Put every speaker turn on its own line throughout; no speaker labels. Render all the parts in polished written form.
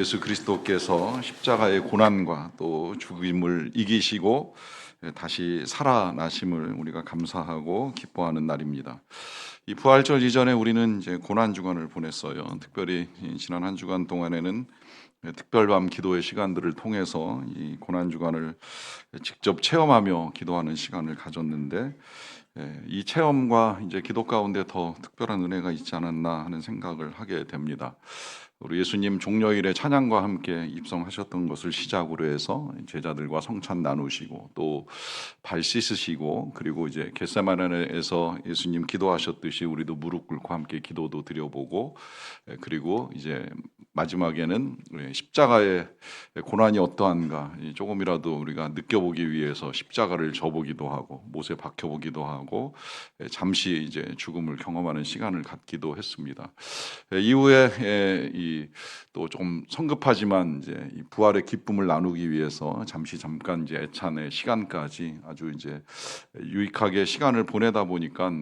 예수 그리스도께서 십자가의 고난과 또 죽음을 이기시고 다시 살아나심을 우리가 감사하고 기뻐하는 날입니다. 이 부활절 이전에 우리는 이제 고난 주간을 보냈어요. 특별히 지난 한 주간 동안에는 특별밤 기도의 시간들을 통해서 이 고난 주간을 직접 체험하며 기도하는 시간을 가졌는데, 이 체험과 이제 기도 가운데 더 특별한 은혜가 있지 않았나 하는 생각을 하게 됩니다. 우리 예수님 종려일에 찬양과 함께 입성하셨던 것을 시작으로 해서 제자들과 성찬 나누시고 또 발 씻으시고, 그리고 이제 겟세마네에서 예수님 기도하셨듯이 우리도 무릎 꿇고 함께 기도도 드려보고, 그리고 이제 마지막에는 십자가의 고난이 어떠한가 조금이라도 우리가 느껴보기 위해서 십자가를 져보기도 하고 못에 박혀보기도 하고 잠시 이제 죽음을 경험하는 시간을 갖기도 했습니다. 이후에 또 좀 성급하지만 이제 이 부활의 기쁨을 나누기 위해서 잠깐 이제 애찬의 시간까지 아주 이제 유익하게 시간을 보내다 보니까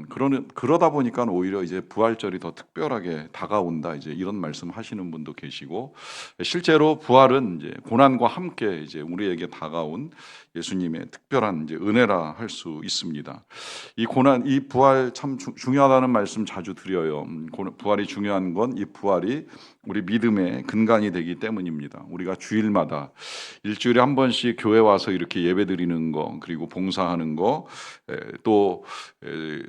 그러다 보니까 오히려 이제 부활절이 더 특별하게 다가온다, 이제 이런 말씀하시는 분도 계시고, 실제로 부활은 이제 고난과 함께 이제 우리에게 다가온 예수님의 특별한 이제 은혜라 할 수 있습니다. 이 고난, 이 부활 참 중요하다는 말씀 자주 드려요. 부활이 중요한 건 이 부활이 우리 믿음의 근간이 되기 때문입니다. 우리가 주일마다 일주일에 한 번씩 교회 와서 이렇게 예배드리는 거, 그리고 봉사하는 거, 또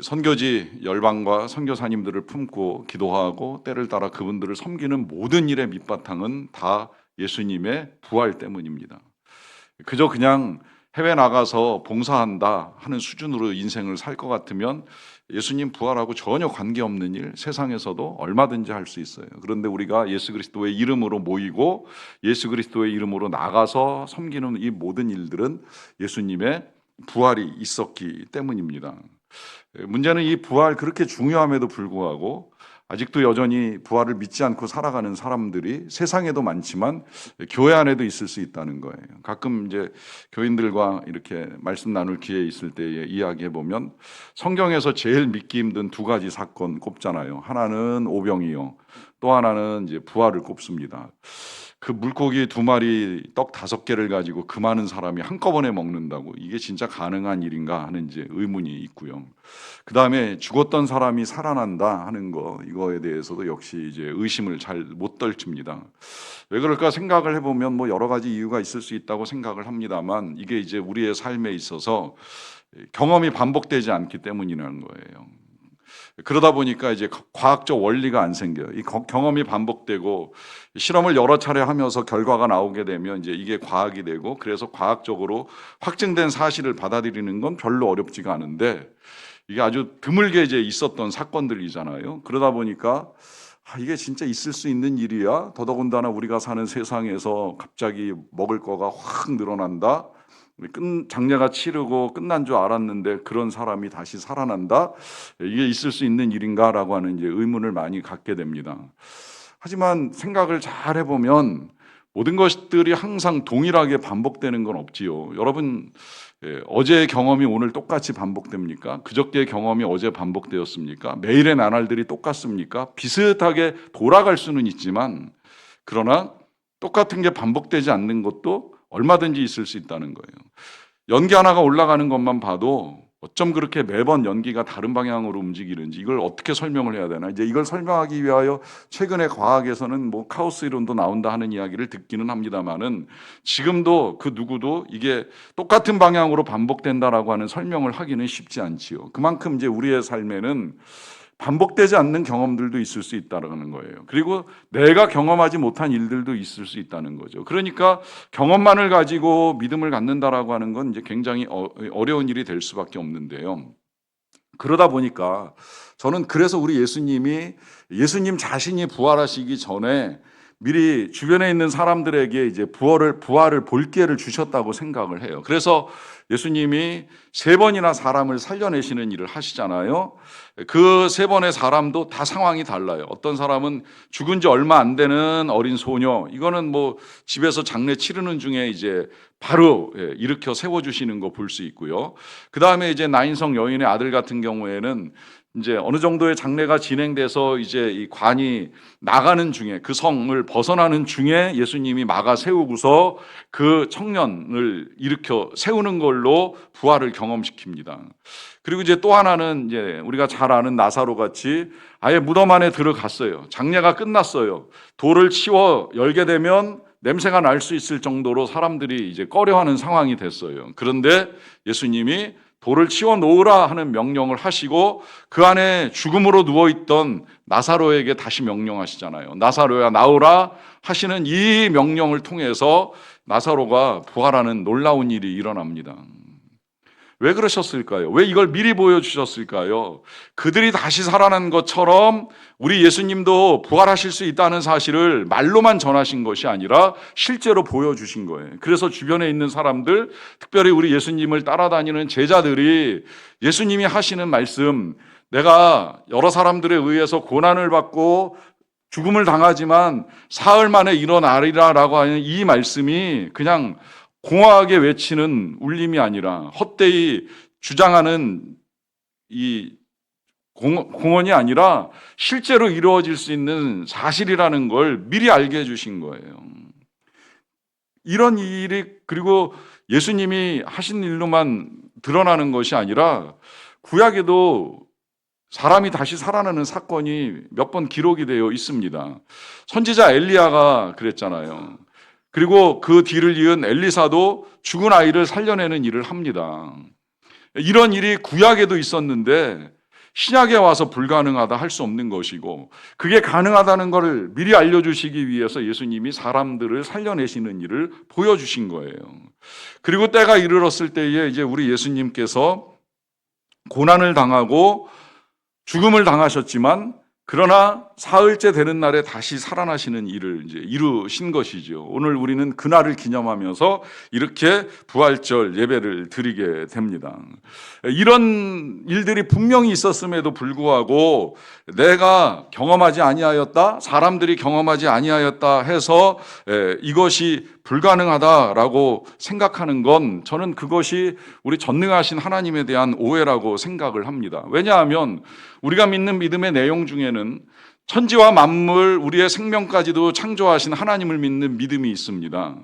선교지 열방과 선교사님들을 품고 기도하고 때를 따라 그분들을 섬기는 모든 일의 밑바탕은 다 예수님의 부활 때문입니다. 그저 그냥 해외 나가서 봉사한다 하는 수준으로 인생을 살 것 같으면 예수님 부활하고 전혀 관계없는 일 세상에서도 얼마든지 할 수 있어요. 그런데 우리가 예수 그리스도의 이름으로 모이고 예수 그리스도의 이름으로 나가서 섬기는 이 모든 일들은 예수님의 부활이 있었기 때문입니다. 문제는 이 부활 그렇게 중요함에도 불구하고 아직도 여전히 부활을 믿지 않고 살아가는 사람들이 세상에도 많지만 교회 안에도 있을 수 있다는 거예요. 가끔 이제 교인들과 이렇게 말씀 나눌 기회 있을 때에 이야기해 보면 성경에서 제일 믿기 힘든 두 가지 사건 꼽잖아요. 하나는 오병이요, 또 하나는 이제 부활을 꼽습니다. 그 물고기 2마리 떡 5개를 가지고 그 많은 사람이 한꺼번에 먹는다고, 이게 진짜 가능한 일인가 하는 이제 의문이 있고요. 그 다음에 죽었던 사람이 살아난다 하는 거, 이거에 대해서도 역시 이제 의심을 잘 못 떨칩니다. 왜 그럴까 생각을 해보면 뭐 여러 가지 이유가 있을 수 있다고 생각을 합니다만, 이게 이제 우리의 삶에 있어서 경험이 반복되지 않기 때문이라는 거예요. 그러다 보니까 이제 과학적 원리가 안 생겨요. 이 경험이 반복되고 실험을 여러 차례 하면서 결과가 나오게 되면 이제 이게 과학이 되고, 그래서 과학적으로 확증된 사실을 받아들이는 건 별로 어렵지가 않은데, 이게 아주 드물게 이제 있었던 사건들이잖아요. 그러다 보니까 이게 진짜 있을 수 있는 일이야? 더더군다나 우리가 사는 세상에서 갑자기 먹을 거가 확 늘어난다? 장례가 치르고 끝난 줄 알았는데 그런 사람이 다시 살아난다? 이게 있을 수 있는 일인가라고 하는 이제 의문을 많이 갖게 됩니다. 하지만 생각을 잘 해보면 모든 것들이 항상 동일하게 반복되는 건 없지요. 여러분, 어제의 경험이 오늘 똑같이 반복됩니까? 그저께의 경험이 어제 반복되었습니까? 매일의 나날들이 똑같습니까? 비슷하게 돌아갈 수는 있지만, 그러나 똑같은 게 반복되지 않는 것도 얼마든지 있을 수 있다는 거예요. 연기 하나가 올라가는 것만 봐도 어쩜 그렇게 매번 연기가 다른 방향으로 움직이는지, 이걸 어떻게 설명을 해야 되나? 이제 이걸 설명하기 위하여 최근에 과학에서는 뭐 카오스 이론도 나온다 하는 이야기를 듣기는 합니다만은, 지금도 그 누구도 이게 똑같은 방향으로 반복된다라고 하는 설명을 하기는 쉽지 않지요. 그만큼 이제 우리의 삶에는 반복되지 않는 경험들도 있을 수 있다는 거예요. 그리고 내가 경험하지 못한 일들도 있을 수 있다는 거죠. 그러니까 경험만을 가지고 믿음을 갖는다라고 하는 건 이제 굉장히 어려운 일이 될 수밖에 없는데요. 그러다 보니까 저는 그래서 우리 예수님 자신이 부활하시기 전에 미리 주변에 있는 사람들에게 이제 부활을 볼 기회를 주셨다고 생각을 해요. 그래서 예수님이 3번이나 사람을 살려내시는 일을 하시잖아요. 그 3번의 사람도 다 상황이 달라요. 어떤 사람은 죽은 지 얼마 안 되는 어린 소녀, 이거는 뭐 집에서 장례 치르는 중에 이제 바로 일으켜 세워주시는 거 볼 수 있고요. 그 다음에 이제 나인성 여인의 아들 같은 경우에는 이제 어느 정도의 장례가 진행돼서 이제 이 관이 나가는 중에, 그 성을 벗어나는 중에 예수님이 막아 세우고서 그 청년을 일으켜 세우는 걸로 부활을 경험시킵니다. 그리고 이제 또 하나는 이제 우리가 잘 아는 나사로 같이 아예 무덤 안에 들어갔어요. 장례가 끝났어요. 돌을 치워 열게 되면 냄새가 날 수 있을 정도로 사람들이 이제 꺼려하는 상황이 됐어요. 그런데 예수님이 돌을 치워 놓으라 하는 명령을 하시고 그 안에 죽음으로 누워있던 나사로에게 다시 명령하시잖아요. 나사로야 나오라 하시는 이 명령을 통해서 나사로가 부활하는 놀라운 일이 일어납니다. 왜 그러셨을까요? 왜 이걸 미리 보여주셨을까요? 그들이 다시 살아난 것처럼 우리 예수님도 부활하실 수 있다는 사실을 말로만 전하신 것이 아니라 실제로 보여주신 거예요. 그래서 주변에 있는 사람들, 특별히 우리 예수님을 따라다니는 제자들이 예수님이 하시는 말씀, 내가 여러 사람들에 의해서 고난을 받고 죽음을 당하지만 사흘 만에 일어나리라라고 하는 이 말씀이 그냥 공허하게 외치는 울림이 아니라, 헛되이 주장하는 이 공언이 아니라 실제로 이루어질 수 있는 사실이라는 걸 미리 알게 해주신 거예요. 이런 일이 그리고 예수님이 하신 일로만 드러나는 것이 아니라 구약에도 사람이 다시 살아나는 사건이 몇 번 기록이 되어 있습니다. 선지자 엘리야가 그랬잖아요. 그리고 그 뒤를 이은 엘리사도 죽은 아이를 살려내는 일을 합니다. 이런 일이 구약에도 있었는데 신약에 와서 불가능하다 할 수 없는 것이고, 그게 가능하다는 것을 미리 알려주시기 위해서 예수님이 사람들을 살려내시는 일을 보여주신 거예요. 그리고 때가 이르렀을 때에 이제 우리 예수님께서 고난을 당하고 죽음을 당하셨지만 그러나 사흘째 되는 날에 다시 살아나시는 일을 이제 이루신 것이죠. 오늘 우리는 그날을 기념하면서 이렇게 부활절 예배를 드리게 됩니다. 이런 일들이 분명히 있었음에도 불구하고 내가 경험하지 아니하였다, 사람들이 경험하지 아니하였다 해서 이것이 불가능하다라고 생각하는 건, 저는 그것이 우리 전능하신 하나님에 대한 오해라고 생각을 합니다. 왜냐하면 우리가 믿는 믿음의 내용 중에는 천지와 만물, 우리의 생명까지도 창조하신 하나님을 믿는 믿음이 있습니다.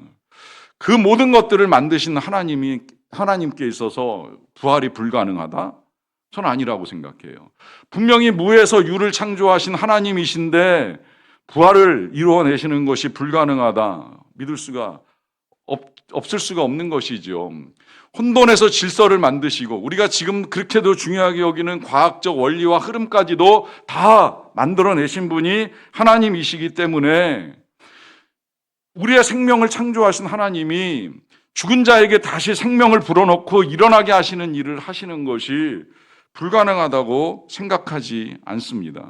그 모든 것들을 만드신 하나님께 있어서 부활이 불가능하다? 전 아니라고 생각해요. 분명히 무에서 유를 창조하신 하나님이신데 부활을 이루어내시는 것이 불가능하다, 믿을 수가 없을 수가 없는 것이죠. 혼돈에서 질서를 만드시고 우리가 지금 그렇게도 중요하게 여기는 과학적 원리와 흐름까지도 다 만들어내신 분이 하나님이시기 때문에, 우리의 생명을 창조하신 하나님이 죽은 자에게 다시 생명을 불어넣고 일어나게 하시는 일을 하시는 것이 불가능하다고 생각하지 않습니다.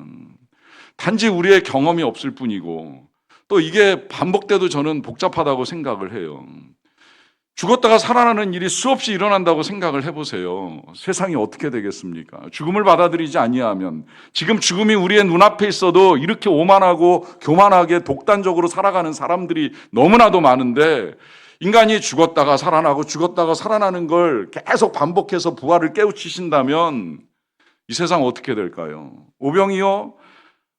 단지 우리의 경험이 없을 뿐이고, 또 이게 반복돼도 저는 복잡하다고 생각을 해요. 죽었다가 살아나는 일이 수없이 일어난다고 생각을 해보세요. 세상이 어떻게 되겠습니까? 죽음을 받아들이지 아니하면, 지금 죽음이 우리의 눈앞에 있어도 이렇게 오만하고 교만하게 독단적으로 살아가는 사람들이 너무나도 많은데, 인간이 죽었다가 살아나고 죽었다가 살아나는 걸 계속 반복해서 부활을 깨우치신다면 이 세상 어떻게 될까요? 오병이요?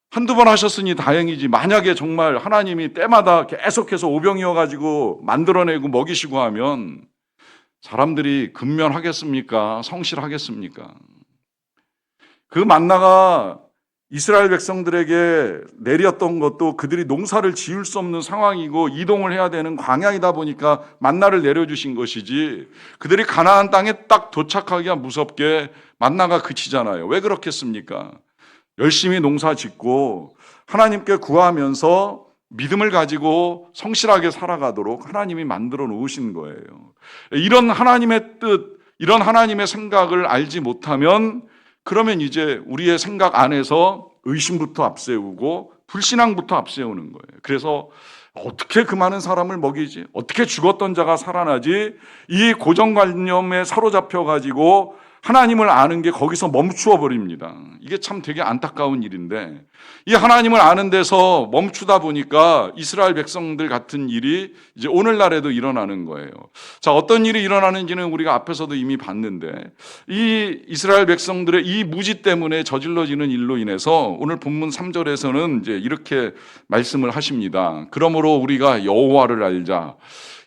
한두 번 하셨으니 다행이지, 만약에 정말 하나님이 때마다 계속해서 오병이어가지고 만들어내고 먹이시고 하면 사람들이 근면하겠습니까? 성실하겠습니까? 그 만나가 이스라엘 백성들에게 내렸던 것도 그들이 농사를 지을 수 없는 상황이고 이동을 해야 되는 광야이다 보니까 만나를 내려주신 것이지, 그들이 가나안 땅에 딱 도착하기가 무섭게 만나가 그치잖아요. 왜 그렇겠습니까? 열심히 농사 짓고 하나님께 구하면서 믿음을 가지고 성실하게 살아가도록 하나님이 만들어 놓으신 거예요. 이런 하나님의 뜻, 이런 하나님의 생각을 알지 못하면, 그러면 이제 우리의 생각 안에서 의심부터 앞세우고 불신앙부터 앞세우는 거예요. 그래서 어떻게 그 많은 사람을 먹이지? 어떻게 죽었던 자가 살아나지? 이 고정관념에 사로잡혀가지고 하나님을 아는 게 거기서 멈추어 버립니다. 이게 참 되게 안타까운 일인데, 이 하나님을 아는 데서 멈추다 보니까 이스라엘 백성들 같은 일이 이제 오늘날에도 일어나는 거예요. 자, 어떤 일이 일어나는지는 우리가 앞에서도 이미 봤는데, 이 이스라엘 백성들의 이 무지 때문에 저질러지는 일로 인해서 오늘 본문 3절에서는 이제 이렇게 말씀을 하십니다. 그러므로 우리가 여호와를 알자,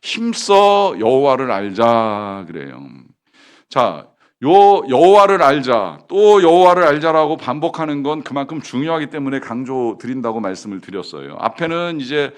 힘써 여호와를 알자 그래요. 자, 여호와를 알자, 또 여호와를 알자라고 반복하는 건 그만큼 중요하기 때문에 강조 드린다고 말씀을 드렸어요. 앞에는 이제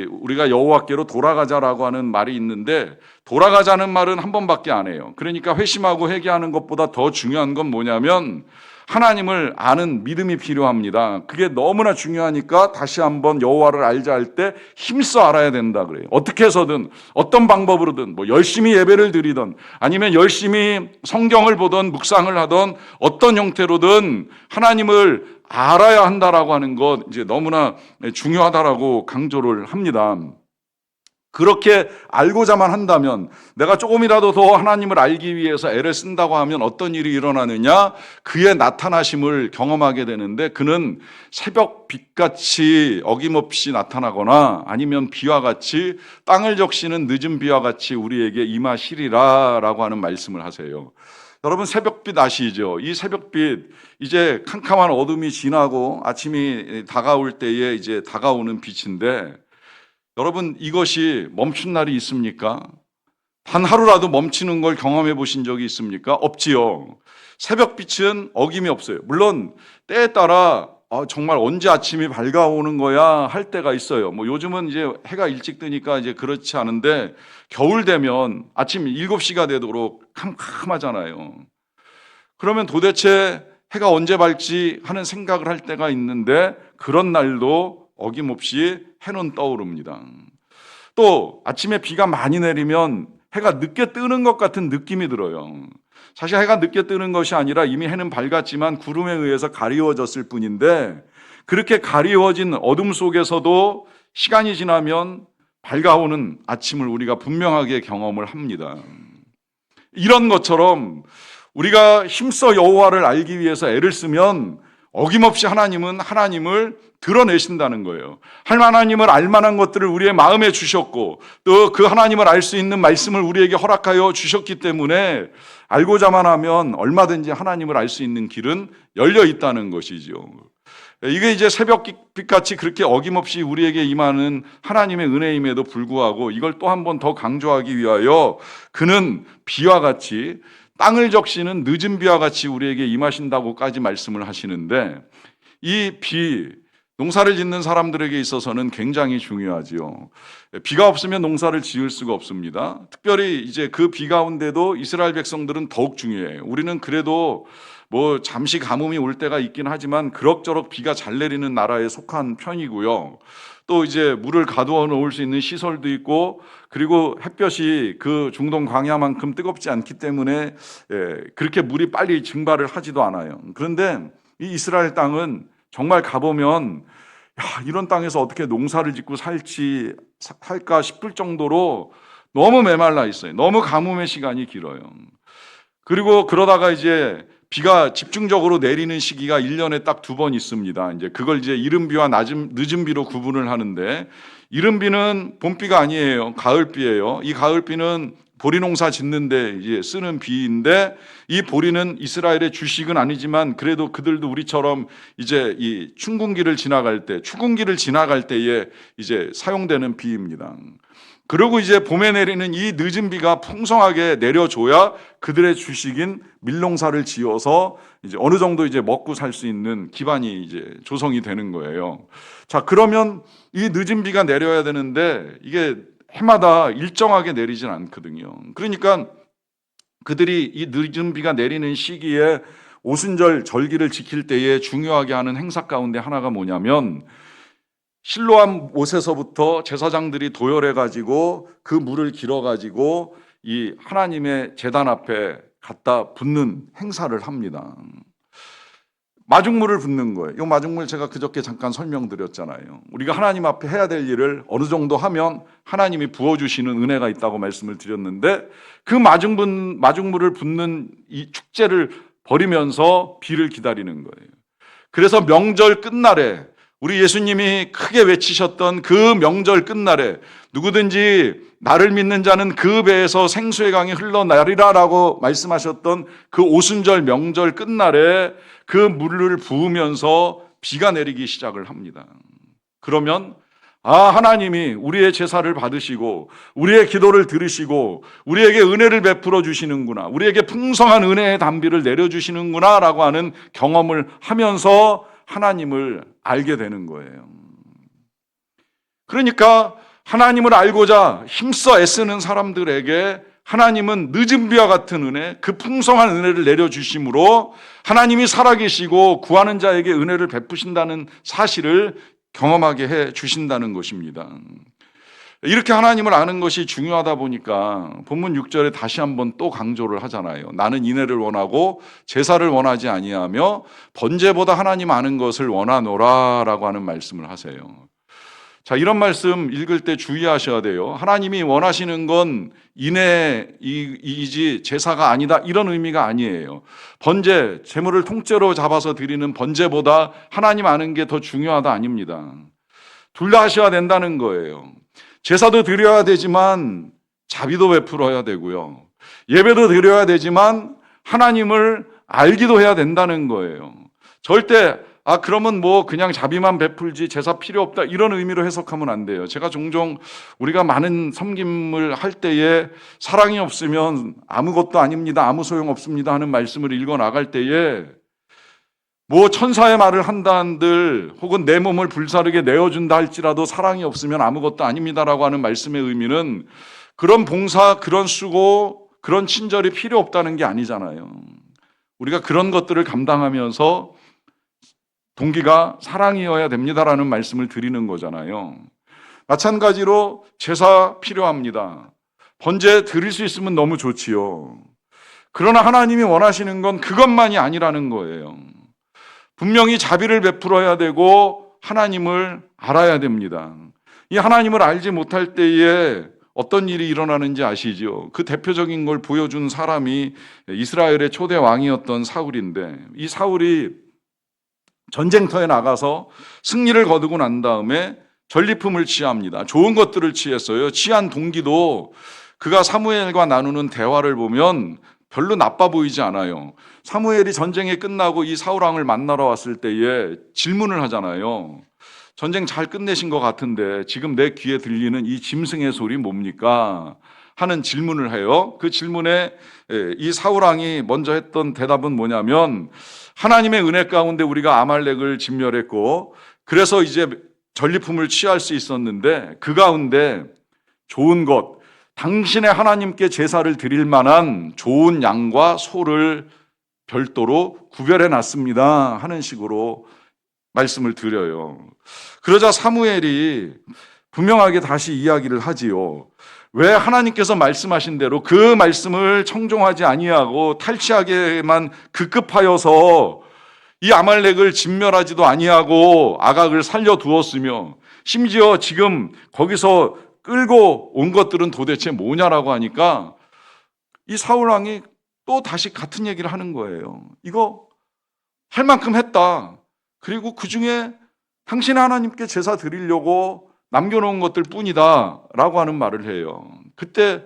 우리가 여호와께로 돌아가자라고 하는 말이 있는데, 돌아가자는 말은 한 번밖에 안 해요. 그러니까 회심하고 회개하는 것보다 더 중요한 건 뭐냐면 하나님을 아는 믿음이 필요합니다. 그게 너무나 중요하니까 다시 한번 여호와를 알자 할 때 힘써 알아야 된다 그래요. 어떻게 해서든, 어떤 방법으로든, 뭐 열심히 예배를 드리든 아니면 열심히 성경을 보든 묵상을 하든 어떤 형태로든 하나님을 알아야 한다라고 하는 것 이제 너무나 중요하다라고 강조를 합니다. 그렇게 알고자만 한다면, 내가 조금이라도 더 하나님을 알기 위해서 애를 쓴다고 하면 어떤 일이 일어나느냐? 그의 나타나심을 경험하게 되는데, 그는 새벽 빛같이 어김없이 나타나거나 아니면 비와 같이, 땅을 적시는 늦은 비와 같이 우리에게 임하시리라 라고 하는 말씀을 하세요. 여러분, 새벽빛 아시죠? 이 새벽빛, 이제 캄캄한 어둠이 지나고 아침이 다가올 때에 이제 다가오는 빛인데, 여러분, 이것이 멈춘 날이 있습니까? 단 하루라도 멈추는 걸 경험해 보신 적이 있습니까? 없지요. 새벽빛은 어김이 없어요. 물론 때에 따라 정말 언제 아침이 밝아오는 거야 할 때가 있어요. 뭐 요즘은 이제 해가 일찍 뜨니까 이제 그렇지 않은데, 겨울 되면 아침 7시가 되도록 캄캄하잖아요. 그러면 도대체 해가 언제 밝지 하는 생각을 할 때가 있는데, 그런 날도 어김없이 해는 떠오릅니다. 또 아침에 비가 많이 내리면 해가 늦게 뜨는 것 같은 느낌이 들어요. 사실 해가 늦게 뜨는 것이 아니라 이미 해는 밝았지만 구름에 의해서 가리워졌을 뿐인데, 그렇게 가리워진 어둠 속에서도 시간이 지나면 밝아오는 아침을 우리가 분명하게 경험을 합니다. 이런 것처럼 우리가 힘써 여호와를 알기 위해서 애를 쓰면 어김없이 하나님은 하나님을 드러내신다는 거예요. 하나님을 알만한 것들을 우리의 마음에 주셨고, 또 그 하나님을 알 수 있는 말씀을 우리에게 허락하여 주셨기 때문에 알고자만 하면 얼마든지 하나님을 알 수 있는 길은 열려 있다는 것이죠. 이게 이제 새벽빛같이 그렇게 어김없이 우리에게 임하는 하나님의 은혜임에도 불구하고, 이걸 또 한 번 더 강조하기 위하여 그는 비와 같이, 땅을 적시는 늦은 비와 같이 우리에게 임하신다고까지 말씀을 하시는데, 이 비, 농사를 짓는 사람들에게 있어서는 굉장히 중요하지요. 비가 없으면 농사를 지을 수가 없습니다. 특별히 이제 그 비 가운데도 이스라엘 백성들은 더욱 중요해요. 우리는 그래도 뭐 잠시 가뭄이 올 때가 있긴 하지만 그럭저럭 비가 잘 내리는 나라에 속한 편이고요. 또 이제 물을 가두어 놓을 수 있는 시설도 있고, 그리고 햇볕이 그 중동 광야만큼 뜨겁지 않기 때문에 그렇게 물이 빨리 증발을 하지도 않아요. 그런데 이 이스라엘 땅은 정말 가보면 이런 땅에서 어떻게 농사를 짓고 살까 싶을 정도로 너무 메말라 있어요. 너무 가뭄의 시간이 길어요. 그리고 그러다가 이제 비가 집중적으로 내리는 시기가 1년에 딱 2번 있습니다. 이제 그걸 이제 이른 비와 늦은 비로 구분을 하는데, 이른 비는 봄비가 아니에요. 가을비예요. 이 가을비는 보리 농사 짓는데 이제 쓰는 비인데, 이 보리는 이스라엘의 주식은 아니지만 그래도 그들도 우리처럼 이제 이 추군기를 지나갈 때에 이제 사용되는 비입니다. 그리고 이제 봄에 내리는 이 늦은 비가 풍성하게 내려줘야 그들의 주식인 밀농사를 지어서 이제 어느 정도 이제 먹고 살 수 있는 기반이 이제 조성이 되는 거예요. 자, 그러면 이 늦은 비가 내려야 되는데 이게 해마다 일정하게 내리진 않거든요. 그러니까 그들이 이 늦은 비가 내리는 시기에 오순절 절기를 지킬 때에 중요하게 하는 행사 가운데 하나가 뭐냐면, 실로암 못에서부터 제사장들이 도열해가지고 그 물을 길어가지고 이 하나님의 제단 앞에 갖다 붓는 행사를 합니다. 마중물을 붓는 거예요. 이 마중물 제가 그저께 잠깐 설명드렸잖아요. 우리가 하나님 앞에 해야 될 일을 어느 정도 하면 하나님이 부어주시는 은혜가 있다고 말씀을 드렸는데, 그 마중물을 붓는 이 축제를 벌이면서 비를 기다리는 거예요. 그래서 명절 끝날에, 우리 예수님이 크게 외치셨던 그 명절 끝날에 누구든지 나를 믿는 자는 그 배에서 생수의 강이 흘러나리라 라고 말씀하셨던 그 오순절 명절 끝날에 그 물을 부으면서 비가 내리기 시작을 합니다. 그러면 하나님이 우리의 제사를 받으시고 우리의 기도를 들으시고 우리에게 은혜를 베풀어 주시는구나, 우리에게 풍성한 은혜의 담비를 내려주시는구나 라고 하는 경험을 하면서 하나님을 알게 되는 거예요. 그러니까 하나님을 알고자 힘써 애쓰는 사람들에게 하나님은 늦은 비와 같은 은혜, 그 풍성한 은혜를 내려주심으로 하나님이 살아계시고 구하는 자에게 은혜를 베푸신다는 사실을 경험하게 해 주신다는 것입니다. 이렇게 하나님을 아는 것이 중요하다 보니까 본문 6절에 다시 한번 또 강조를 하잖아요. 나는 인애를 원하고 제사를 원하지 아니하며 번제보다 하나님 아는 것을 원하노라 라고 하는 말씀을 하세요. 자, 이런 말씀 읽을 때 주의하셔야 돼요. 하나님이 원하시는 건 인애이지 제사가 아니다, 이런 의미가 아니에요. 번제, 제물을 통째로 잡아서 드리는 번제보다 하나님 아는 게 더 중요하다, 아닙니다. 둘 다 하셔야 된다는 거예요. 제사도 드려야 되지만 자비도 베풀어야 되고요. 예배도 드려야 되지만 하나님을 알기도 해야 된다는 거예요. 절대 그러면 뭐 그냥 자비만 베풀지 제사 필요 없다, 이런 의미로 해석하면 안 돼요. 제가 종종 우리가 많은 섬김을 할 때에 사랑이 없으면 아무것도 아닙니다, 아무 소용 없습니다 하는 말씀을 읽어 나갈 때에 뭐 천사의 말을 한다 한들 혹은 내 몸을 불사르게 내어준다 할지라도 사랑이 없으면 아무것도 아닙니다라고 하는 말씀의 의미는 그런 봉사, 그런 수고, 그런 친절이 필요 없다는 게 아니잖아요. 우리가 그런 것들을 감당하면서 동기가 사랑이어야 됩니다라는 말씀을 드리는 거잖아요. 마찬가지로 제사 필요합니다. 번제 드릴 수 있으면 너무 좋지요. 그러나 하나님이 원하시는 건 그것만이 아니라는 거예요. 분명히 자비를 베풀어야 되고 하나님을 알아야 됩니다. 이 하나님을 알지 못할 때에 어떤 일이 일어나는지 아시죠? 그 대표적인 걸 보여준 사람이 이스라엘의 초대 왕이었던 사울인데, 이 사울이 전쟁터에 나가서 승리를 거두고 난 다음에 전리품을 취합니다. 좋은 것들을 취했어요. 취한 동기도 그가 사무엘과 나누는 대화를 보면 별로 나빠 보이지 않아요. 사무엘이 전쟁이 끝나고 이 사울왕을 만나러 왔을 때에 질문을 하잖아요. 전쟁 잘 끝내신 것 같은데 지금 내 귀에 들리는 이 짐승의 소리 뭡니까? 하는 질문을 해요. 그 질문에 이 사울왕이 먼저 했던 대답은 뭐냐면, 하나님의 은혜 가운데 우리가 아말렉을 진멸했고 그래서 이제 전리품을 취할 수 있었는데 그 가운데 좋은 것, 당신의 하나님께 제사를 드릴 만한 좋은 양과 소를 별도로 구별해 놨습니다 하는 식으로 말씀을 드려요. 그러자 사무엘이 분명하게 다시 이야기를 하지요. 왜 하나님께서 말씀하신 대로 그 말씀을 청종하지 아니하고 탈취하게만 급급하여서 이 아말렉을 진멸하지도 아니하고 아각을 살려두었으며 심지어 지금 거기서 끌고 온 것들은 도대체 뭐냐라고 하니까 이 사울왕이 또 다시 같은 얘기를 하는 거예요. 이거 할 만큼 했다. 그리고 그 중에 당신 하나님께 제사 드리려고 남겨놓은 것들 뿐이다 라고 하는 말을 해요. 그때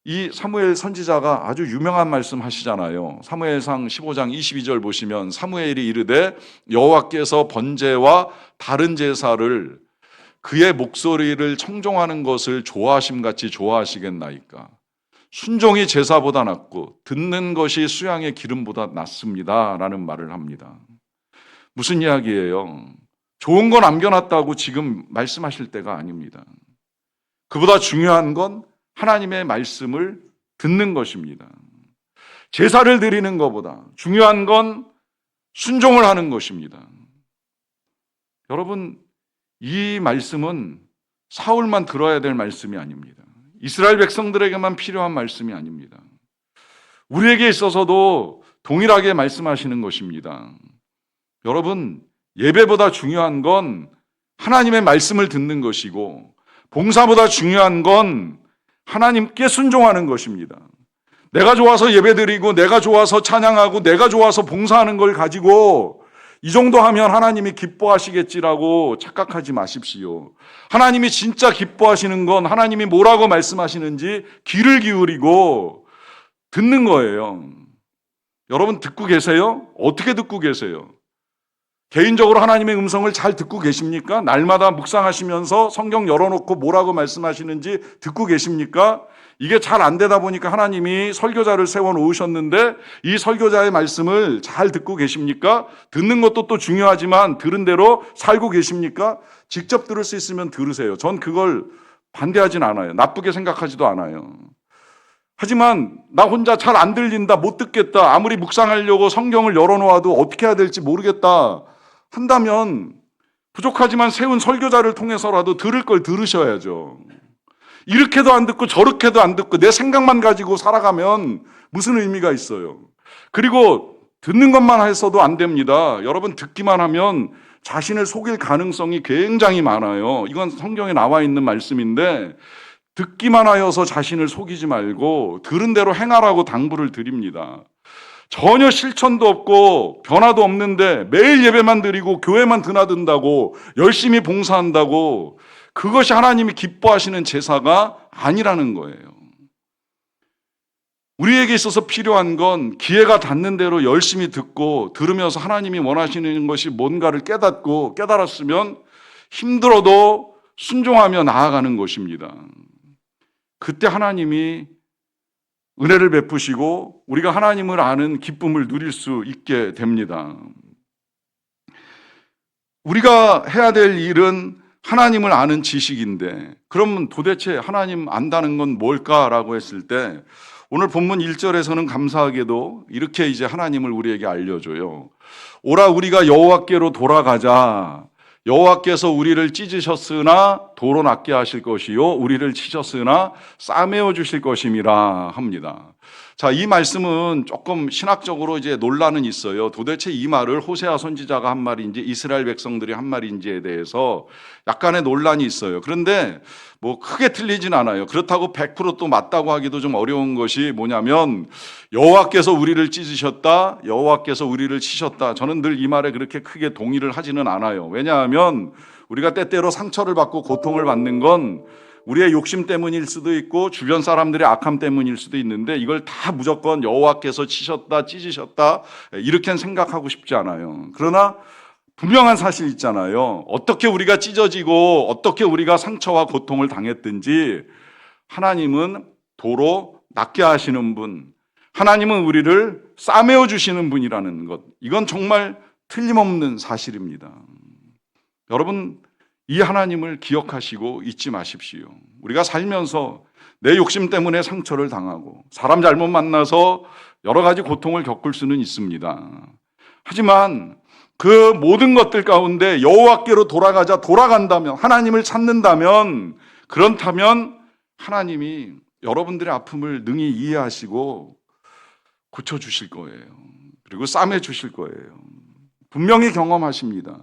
이 사무엘 선지자가 아주 유명한 말씀 하시잖아요. 사무엘상 15장 22절 보시면 사무엘이 이르되 여호와께서 번제와 다른 제사를 그의 목소리를 청종하는 것을 좋아하심같이 좋아하시겠나이까. 순종이 제사보다 낫고 듣는 것이 수양의 기름보다 낫습니다 라는 말을 합니다. 무슨 이야기예요? 좋은 거 남겨놨다고 지금 말씀하실 때가 아닙니다. 그보다 중요한 건 하나님의 말씀을 듣는 것입니다. 제사를 드리는 것보다 중요한 건 순종을 하는 것입니다. 여러분, 이 말씀은 사울만 들어야 될 말씀이 아닙니다. 이스라엘 백성들에게만 필요한 말씀이 아닙니다. 우리에게 있어서도 동일하게 말씀하시는 것입니다. 여러분, 예배보다 중요한 건 하나님의 말씀을 듣는 것이고 봉사보다 중요한 건 하나님께 순종하는 것입니다. 내가 좋아서 예배드리고 내가 좋아서 찬양하고 내가 좋아서 봉사하는 걸 가지고 이 정도 하면 하나님이 기뻐하시겠지라고 착각하지 마십시오. 하나님이 진짜 기뻐하시는 건 하나님이 뭐라고 말씀하시는지 귀를 기울이고 듣는 거예요. 여러분 듣고 계세요? 어떻게 듣고 계세요? 개인적으로 하나님의 음성을 잘 듣고 계십니까? 날마다 묵상하시면서 성경 열어놓고 뭐라고 말씀하시는지 듣고 계십니까? 이게 잘 안 되다 보니까 하나님이 설교자를 세워놓으셨는데 이 설교자의 말씀을 잘 듣고 계십니까? 듣는 것도 또 중요하지만 들은 대로 살고 계십니까? 직접 들을 수 있으면 들으세요. 전 그걸 반대하진 않아요. 나쁘게 생각하지도 않아요. 하지만 나 혼자 잘 안 들린다, 못 듣겠다, 아무리 묵상하려고 성경을 열어놓아도 어떻게 해야 될지 모르겠다 한다면 부족하지만 세운 설교자를 통해서라도 들을 걸 들으셔야죠. 이렇게도 안 듣고 저렇게도 안 듣고 내 생각만 가지고 살아가면 무슨 의미가 있어요. 그리고 듣는 것만 해서도 안 됩니다. 여러분 듣기만 하면 자신을 속일 가능성이 굉장히 많아요. 이건 성경에 나와 있는 말씀인데 듣기만 하여서 자신을 속이지 말고 들은 대로 행하라고 당부를 드립니다. 전혀 실천도 없고 변화도 없는데 매일 예배만 드리고 교회만 드나든다고 열심히 봉사한다고 그것이 하나님이 기뻐하시는 제사가 아니라는 거예요. 우리에게 있어서 필요한 건 기회가 닿는 대로 열심히 듣고 들으면서 하나님이 원하시는 것이 뭔가를 깨닫고 깨달았으면 힘들어도 순종하며 나아가는 것입니다. 그때 하나님이 은혜를 베푸시고 우리가 하나님을 아는 기쁨을 누릴 수 있게 됩니다. 우리가 해야 될 일은 하나님을 아는 지식인데 그러면 도대체 하나님 안다는 건 뭘까라고 했을 때 오늘 본문 1절에서는 감사하게도 이렇게 이제 하나님을 우리에게 알려줘요. 오라 우리가 여호와께로 돌아가자. 여호와께서 우리를 찢으셨으나 도로 낫게 하실 것이요 우리를 치셨으나 싸매어 주실 것임이라 합니다. 자, 이 말씀은 조금 신학적으로 이제 논란은 있어요. 도대체 이 말을 호세아 선지자가 한 말인지 이스라엘 백성들이 한 말인지에 대해서 약간의 논란이 있어요. 그런데 뭐 크게 틀리진 않아요. 그렇다고 100%또 맞다고 하기도 좀 어려운 것이 뭐냐면 여호와께서 우리를 찢으셨다, 여호와께서 우리를 치셨다. 저는 늘 이 말에 그렇게 크게 동의를 하지는 않아요. 왜냐하면 우리가 때때로 상처를 받고 고통을 받는 건 우리의 욕심 때문일 수도 있고 주변 사람들의 악함 때문일 수도 있는데 이걸 다 무조건 여호와께서 치셨다, 찢으셨다 이렇게는 생각하고 싶지 않아요. 그러나 분명한 사실 있잖아요. 어떻게 우리가 찢어지고 어떻게 우리가 상처와 고통을 당했든지 하나님은 도로 낫게 하시는 분, 하나님은 우리를 싸매어 주시는 분이라는 것, 이건 정말 틀림없는 사실입니다. 여러분 이 하나님을 기억하시고 잊지 마십시오. 우리가 살면서 내 욕심 때문에 상처를 당하고 사람 잘못 만나서 여러 가지 고통을 겪을 수는 있습니다. 하지만 그 모든 것들 가운데 여호와께로 돌아간다면 하나님을 찾는다면 그렇다면 하나님이 여러분들의 아픔을 능히 이해하시고 고쳐주실 거예요. 그리고 싸매주실 거예요. 분명히 경험하십니다.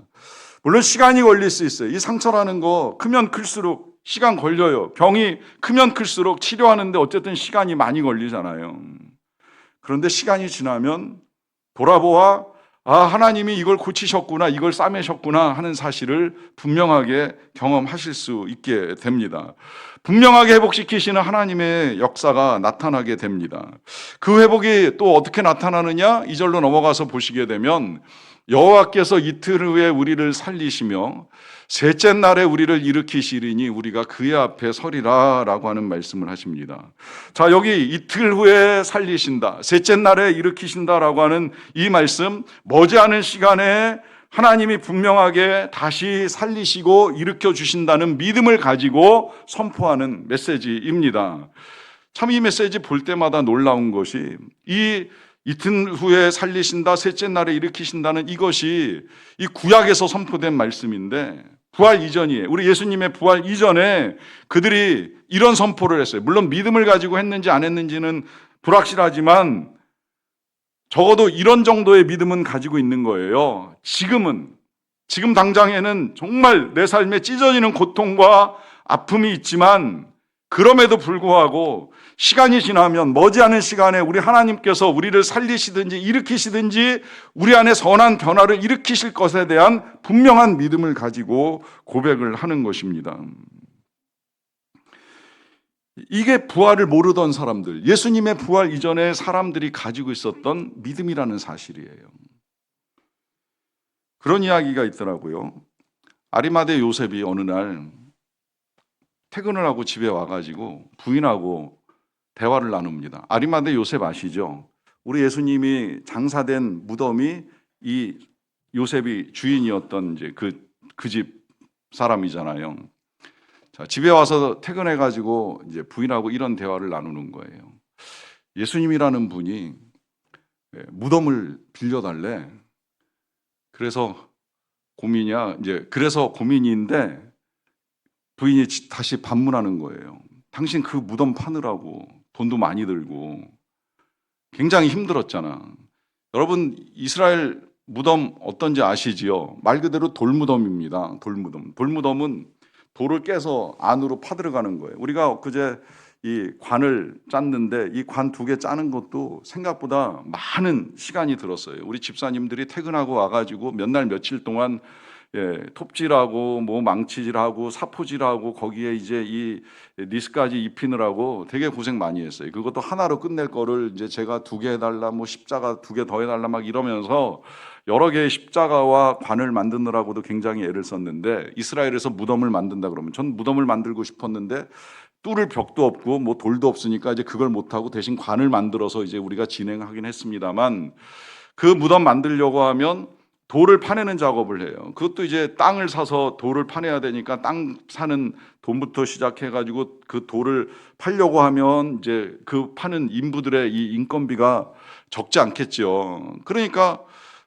물론 시간이 걸릴 수 있어요. 이 상처라는 거 크면 클수록 시간 걸려요. 병이 크면 클수록 치료하는데 어쨌든 시간이 많이 걸리잖아요. 그런데 시간이 지나면 돌아보아 하나님이 이걸 고치셨구나, 이걸 싸매셨구나 하는 사실을 분명하게 경험하실 수 있게 됩니다. 분명하게 회복시키시는 하나님의 역사가 나타나게 됩니다. 그 회복이 또 어떻게 나타나느냐? 2절로 넘어가서 보시게 되면 여호와께서 이틀 후에 우리를 살리시며 셋째 날에 우리를 일으키시리니 우리가 그의 앞에 서리라 라고 하는 말씀을 하십니다. 자, 여기 이틀 후에 살리신다, 셋째 날에 일으키신다라고 하는 이 말씀, 머지않은 시간에 하나님이 분명하게 다시 살리시고 일으켜 주신다는 믿음을 가지고 선포하는 메시지입니다. 참 이 메시지 볼 때마다 놀라운 것이 이틀 후에 살리신다, 셋째 날에 일으키신다는 이것이 이 구약에서 선포된 말씀인데 부활 이전이에요. 우리 예수님의 부활 이전에 그들이 이런 선포를 했어요. 물론 믿음을 가지고 했는지 안 했는지는 불확실하지만 적어도 이런 정도의 믿음은 가지고 있는 거예요. 지금 당장에는 정말 내 삶에 찢어지는 고통과 아픔이 있지만 그럼에도 불구하고 시간이 지나면 머지않은 시간에 우리 하나님께서 우리를 살리시든지 일으키시든지 우리 안에 선한 변화를 일으키실 것에 대한 분명한 믿음을 가지고 고백을 하는 것입니다. 이게 부활을 모르던 사람들, 예수님의 부활 이전에 사람들이 가지고 있었던 믿음이라는 사실이에요. 그런 이야기가 있더라고요. 아리마대 요셉이 어느 날 퇴근을 하고 집에 와가지고 부인하고 대화를 나눕니다. 아리마대 요셉 아시죠? 우리 예수님이 장사된 무덤이 이 요셉이 주인이었던 이제 그 집 사람이잖아요. 자, 집에 와서 퇴근해가지고 이제 부인하고 이런 대화를 나누는 거예요. 예수님이라는 분이 무덤을 빌려달래. 그래서 그래서 고민인데 부인이 다시 반문하는 거예요. 당신 그 무덤 파느라고 돈도 많이 들고 굉장히 힘들었잖아. 여러분 이스라엘 무덤 어떤지 아시지요? 말 그대로 돌무덤입니다. 돌무덤. 돌무덤은 돌을 깨서 안으로 파들어가는 거예요. 우리가 그제 이 관을 짰는데 이 관 2개 짜는 것도 생각보다 많은 시간이 들었어요. 우리 집사님들이 퇴근하고 와가지고 몇 날 며칠 동안 톱질하고 뭐 망치질하고 사포질하고 거기에 이제 이 니스까지 입히느라고 되게 고생 많이 했어요. 그것도 하나로 끝낼 거를 이제 제가 2개 해달라, 뭐 십자가 2개 더 해달라 막 이러면서 여러 개의 십자가와 관을 만드느라고도 굉장히 애를 썼는데 이스라엘에서 무덤을 만든다 그러면 전 무덤을 만들고 싶었는데 뚫을 벽도 없고 뭐 돌도 없으니까 이제 그걸 못하고 대신 관을 만들어서 이제 우리가 진행하긴 했습니다만 그 무덤 만들려고 하면 돌을 파내는 작업을 해요. 그것도 이제 땅을 사서 돌을 파내야 되니까 땅 사는 돈부터 시작해가지고 그 돌을 팔려고 하면 이제 그 파는 인부들의 이 인건비가 적지 않겠죠. 그러니까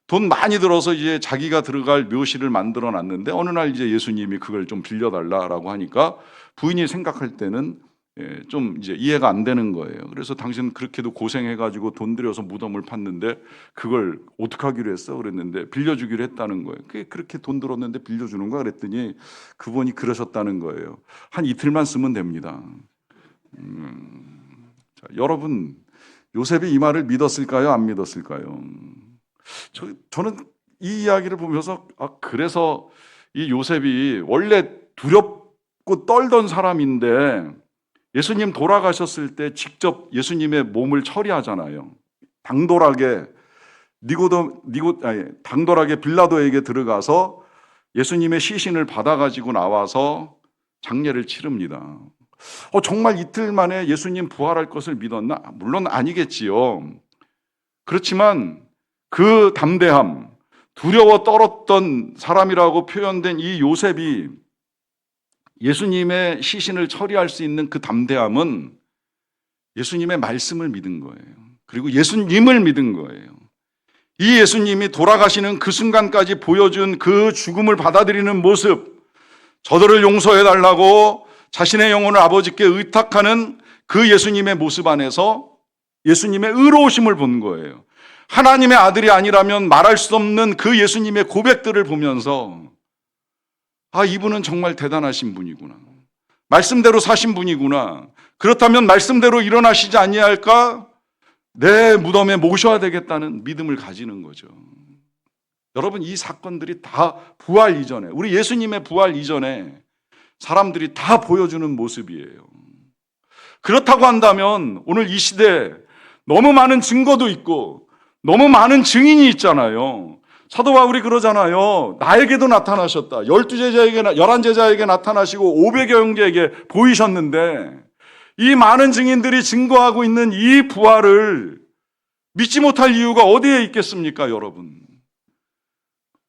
돈 많이 들어서 이제 자기가 들어갈 묘실을 만들어 놨는데 어느 날 이제 예수님이 그걸 좀 빌려달라라고 하니까 부인이 생각할 때는 좀 이제 이해가 안 되는 거예요. 그래서 당신 그렇게도 고생해가지고 돈 들여서 무덤을 팠는데 그걸 어떻게 하기로 했어? 그랬는데 빌려주기로 했다는 거예요. 그렇게 돈 들었는데 빌려주는 거야? 그랬더니 그분이 그러셨다는 거예요. 한 이틀만 쓰면 됩니다. 자, 여러분 요셉이 이 말을 믿었을까요? 안 믿었을까요? 저는 이 이야기를 보면서 그래서 이 요셉이 원래 두렵고 떨던 사람인데 예수님 돌아가셨을 때 직접 예수님의 몸을 처리하잖아요. 당돌하게 당돌하게 빌라도에게 들어가서 예수님의 시신을 받아가지고 나와서 장례를 치릅니다. 정말 이틀 만에 예수님 부활할 것을 믿었나? 물론 아니겠지요. 그렇지만 그 담대함, 두려워 떨었던 사람이라고 표현된 이 요셉이 예수님의 시신을 처리할 수 있는 그 담대함은 예수님의 말씀을 믿은 거예요. 그리고 예수님을 믿은 거예요. 이 예수님이 돌아가시는 그 순간까지 보여준 그 죽음을 받아들이는 모습, 저들을 용서해달라고 자신의 영혼을 아버지께 의탁하는 그 예수님의 모습 안에서 예수님의 의로우심을 본 거예요. 하나님의 아들이 아니라면 말할 수 없는 그 예수님의 고백들을 보면서 이분은 정말 대단하신 분이구나. 말씀대로 사신 분이구나. 그렇다면 말씀대로 일어나시지 아니할까? 내 무덤에 모셔야 되겠다는 믿음을 가지는 거죠. 여러분 이 사건들이 다 부활 이전에 우리 예수님의 부활 이전에 사람들이 다 보여주는 모습이에요. 그렇다고 한다면 오늘 이 시대에 너무 많은 증거도 있고 너무 많은 증인이 있잖아요. 사도 바울이 그러잖아요. 나에게도 나타나셨다. 11제자에게 나타나시고 500여 형제에게 보이셨는데 이 많은 증인들이 증거하고 있는 이 부활을 믿지 못할 이유가 어디에 있겠습니까, 여러분?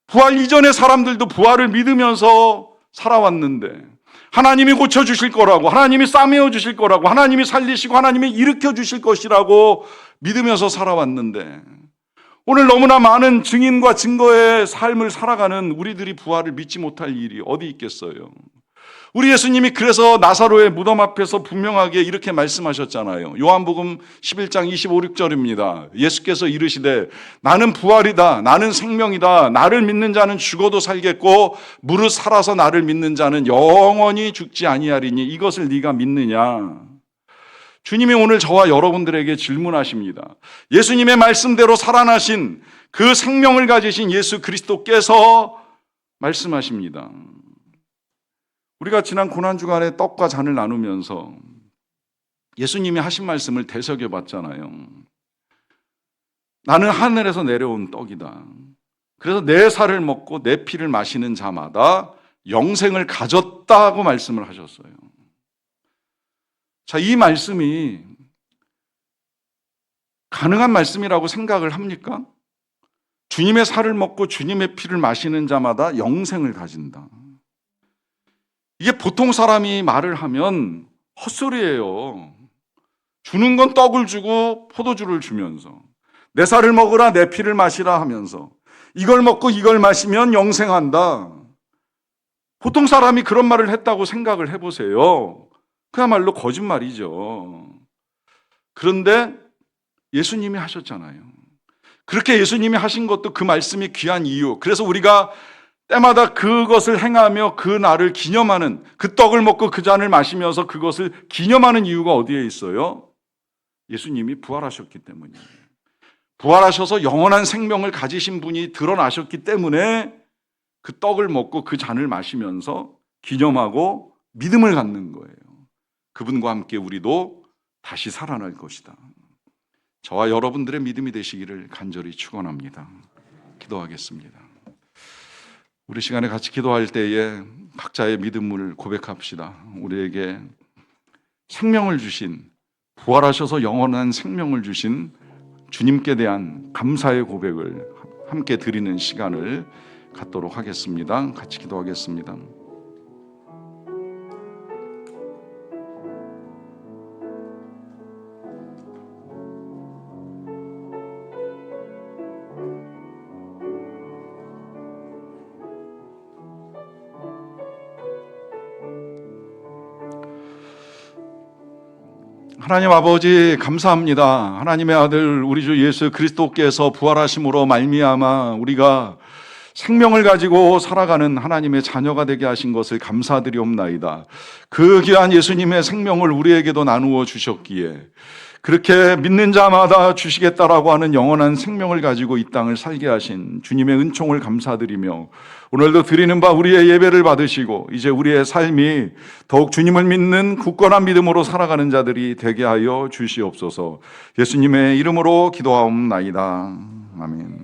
부활 이전의 사람들도 부활을 믿으면서 살아왔는데 하나님이 고쳐주실 거라고, 하나님이 싸매어 주실 거라고, 하나님이 살리시고 하나님이 일으켜 주실 것이라고 믿으면서 살아왔는데 오늘 너무나 많은 증인과 증거의 삶을 살아가는 우리들이 부활을 믿지 못할 일이 어디 있겠어요? 우리 예수님이 그래서 나사로의 무덤 앞에서 분명하게 이렇게 말씀하셨잖아요. 요한복음 11장 25, 6절입니다. 예수께서 이르시되 나는 부활이다, 나는 생명이다, 나를 믿는 자는 죽어도 살겠고 무릇 살아서 나를 믿는 자는 영원히 죽지 아니하리니 이것을 네가 믿느냐. 주님이 오늘 저와 여러분들에게 질문하십니다. 예수님의 말씀대로 살아나신 그 생명을 가지신 예수 그리스도께서 말씀하십니다. 우리가 지난 고난주간에 떡과 잔을 나누면서 예수님이 하신 말씀을 되새겨 봤잖아요. 나는 하늘에서 내려온 떡이다. 그래서 내 살을 먹고 내 피를 마시는 자마다 영생을 가졌다고 말씀을 하셨어요. 자, 이 말씀이 가능한 말씀이라고 생각을 합니까? 주님의 살을 먹고 주님의 피를 마시는 자마다 영생을 가진다. 이게 보통 사람이 말을 하면 헛소리예요. 주는 건 떡을 주고 포도주를 주면서 내 살을 먹으라 내 피를 마시라 하면서 이걸 먹고 이걸 마시면 영생한다. 보통 사람이 그런 말을 했다고 생각을 해보세요. 그야말로 거짓말이죠. 그런데 예수님이 하셨잖아요. 그렇게 예수님이 하신 것도 그 말씀이 귀한 이유. 그래서 우리가 때마다 그것을 행하며 그 날을 기념하는, 그 떡을 먹고 그 잔을 마시면서 그것을 기념하는 이유가 어디에 있어요? 예수님이 부활하셨기 때문이에요. 부활하셔서 영원한 생명을 가지신 분이 드러나셨기 때문에 그 떡을 먹고 그 잔을 마시면서 기념하고 믿음을 갖는 거예요. 그분과 함께 우리도 다시 살아날 것이다. 저와 여러분들의 믿음이 되시기를 간절히 축원합니다. 기도하겠습니다. 우리 시간에 같이 기도할 때에 각자의 믿음을 고백합시다. 우리에게 생명을 주신, 부활하셔서 영원한 생명을 주신 주님께 대한 감사의 고백을 함께 드리는 시간을 갖도록 하겠습니다. 같이 기도하겠습니다. 하나님 아버지 감사합니다. 하나님의 아들 우리 주 예수 그리스도께서 부활하심으로 말미암아 우리가 생명을 가지고 살아가는 하나님의 자녀가 되게 하신 것을 감사드리옵나이다. 그 귀한 예수님의 생명을 우리에게도 나누어 주셨기에 그렇게 믿는 자마다 주시겠다라고 하는 영원한 생명을 가지고 이 땅을 살게 하신 주님의 은총을 감사드리며 오늘도 드리는 바 우리의 예배를 받으시고 이제 우리의 삶이 더욱 주님을 믿는 굳건한 믿음으로 살아가는 자들이 되게 하여 주시옵소서. 예수님의 이름으로 기도하옵나이다. 아멘.